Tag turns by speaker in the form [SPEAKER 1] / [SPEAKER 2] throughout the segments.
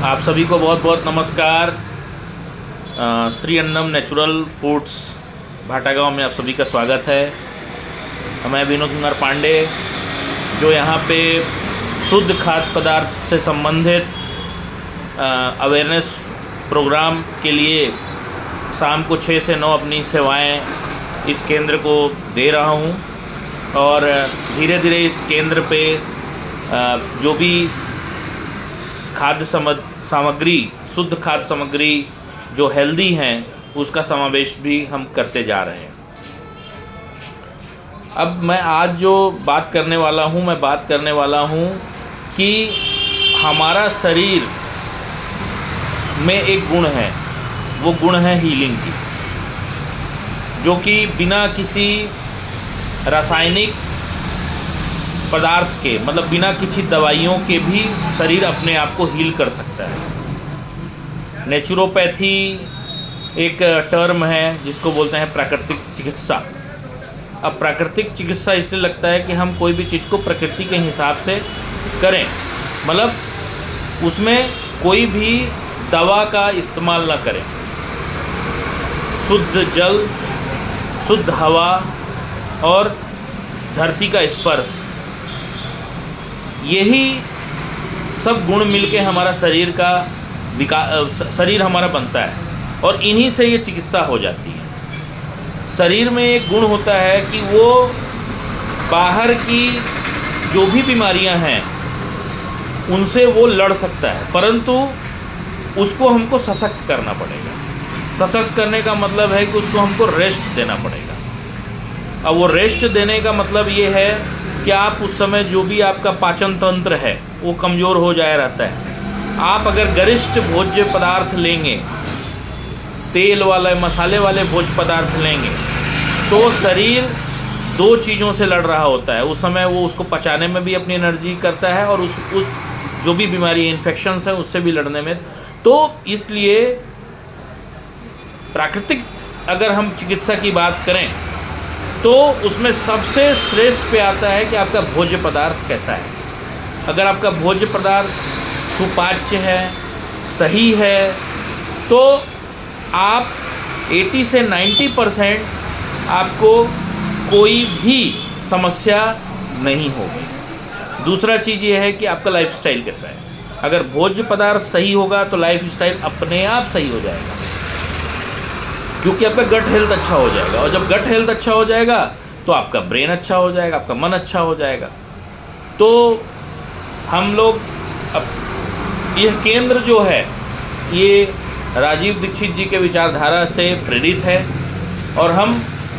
[SPEAKER 1] आप सभी को बहुत बहुत नमस्कार। श्री अन्नम नेचुरल फूड्स भाटागांव में आप सभी का स्वागत है। मैं विनोद कुमार पांडे, जो यहाँ पे शुद्ध खाद्य पदार्थ से संबंधित अवेयरनेस प्रोग्राम के लिए शाम को 6 से 9 अपनी सेवाएं इस केंद्र को दे रहा हूँ। और धीरे धीरे इस केंद्र पे जो भी खाद्य सामग्री, शुद्ध खाद्य सामग्री जो हेल्दी हैं, उसका समावेश भी हम करते जा रहे हैं। अब मैं आज जो बात करने वाला हूँ, मैं बात करने वाला हूँ कि हमारा शरीर में एक गुण है, वो गुण है हीलिंग की, जो कि बिना किसी रासायनिक पदार्थ के, मतलब बिना किसी दवाइयों के भी शरीर अपने आप को हील कर सकता है। नेचुरोपैथी एक टर्म है जिसको बोलते हैं प्राकृतिक चिकित्सा। अब प्राकृतिक चिकित्सा इसलिए लगता है कि हम कोई भी चीज़ को प्रकृति के हिसाब से करें, मतलब उसमें कोई भी दवा का इस्तेमाल ना करें। शुद्ध जल, शुद्ध हवा और धरती का स्पर्श, यही सब गुण मिलके हमारा शरीर का शरीर हमारा बनता है, और इन्हीं से ये चिकित्सा हो जाती है। शरीर में एक गुण होता है कि वो बाहर की जो भी बीमारियां हैं उनसे वो लड़ सकता है, परंतु उसको हमको सशक्त करना पड़ेगा। सशक्त करने का मतलब है कि उसको हमको रेस्ट देना पड़ेगा। अब वो रेस्ट देने का मतलब ये है कि आप उस समय जो भी आपका पाचन तंत्र है वो कमज़ोर हो जाया रहता है। आप अगर गरिष्ठ भोज्य पदार्थ लेंगे, तेल वाले मसाले वाले भोज्य पदार्थ लेंगे, तो शरीर दो चीज़ों से लड़ रहा होता है। उस समय वो उसको पचाने में भी अपनी एनर्जी करता है, और उस जो भी बीमारी इन्फेक्शंस है उससे भी लड़ने में। तो इसलिए प्राकृतिक अगर हम चिकित्सा की बात करें तो उसमें सबसे श्रेष्ठ पे आता है कि आपका भोज्य पदार्थ कैसा है। अगर आपका भोज्य पदार्थ सुपाच्य है, सही है, तो आप 80 से 90% आपको कोई भी समस्या नहीं होगी। दूसरा चीज़ ये है कि आपका लाइफस्टाइल कैसा है। अगर भोज्य पदार्थ सही होगा तो लाइफस्टाइल अपने आप सही हो जाएगा, क्योंकि आपका गट हेल्थ अच्छा हो जाएगा, और जब गट हेल्थ अच्छा हो जाएगा तो आपका ब्रेन अच्छा हो जाएगा, आपका मन अच्छा हो जाएगा। तो हम लोग अब यह केंद्र जो है ये राजीव दीक्षित जी के विचारधारा से प्रेरित है, और हम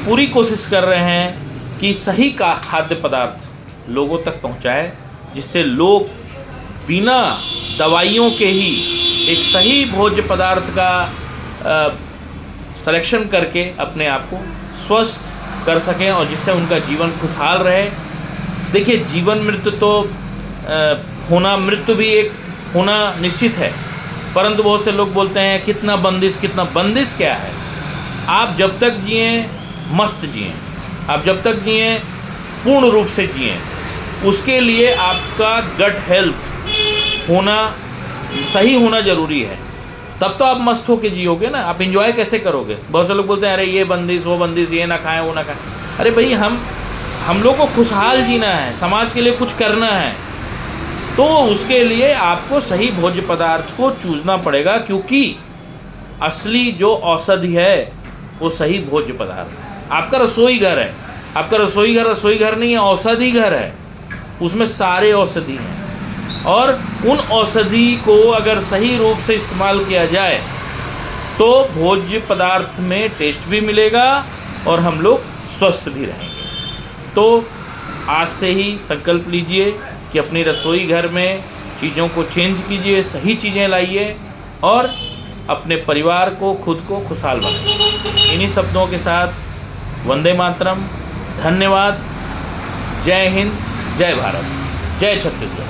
[SPEAKER 1] पूरी कोशिश कर रहे हैं कि सही का खाद्य पदार्थ लोगों तक पहुंचाए, जिससे लोग बिना दवाइयों के ही एक सही भोज्य पदार्थ का सिलेक्शन करके अपने आप को स्वस्थ कर सकें, और जिससे उनका जीवन खुशहाल रहे। देखिए, जीवन मृत्यु तो मृत्यु भी एक होना निश्चित है, परंतु बहुत से लोग बोलते हैं कितना बंदिश क्या है। आप जब तक जिए मस्त जिए, आप जब तक जिए पूर्ण रूप से जिए, उसके लिए आपका गट हेल्थ सही होना ज़रूरी है। तब तो आप मस्त होके जियोगे ना। आप एंजॉय कैसे करोगे? बहुत से लोग बोलते हैं अरे ये बंदिश वो बंदिश, ये ना खाएं वो ना खाएं। अरे भाई, हम लोग को खुशहाल जीना है, समाज के लिए कुछ करना है, तो उसके लिए आपको सही भोज्य पदार्थ को चूजना पड़ेगा, क्योंकि असली जो औषधि है वो सही भोज्य पदार्थ है। आपका रसोई घर है, आपका रसोई घर नहीं है, औषधि घर है। उसमें सारे औषधि हैं, और उन औषधि को अगर सही रूप से इस्तेमाल किया जाए तो भोज्य पदार्थ में टेस्ट भी मिलेगा और हम लोग स्वस्थ भी रहेंगे। तो आज से ही संकल्प लीजिए कि अपनी रसोई घर में चीज़ों को चेंज कीजिए, सही चीज़ें लाइए, और अपने परिवार को, खुद को खुशहाल बनाइए। इन्हीं शब्दों के साथ वंदे मातरम, धन्यवाद, जय हिंद, जय भारत, जय छत्तीसगढ़।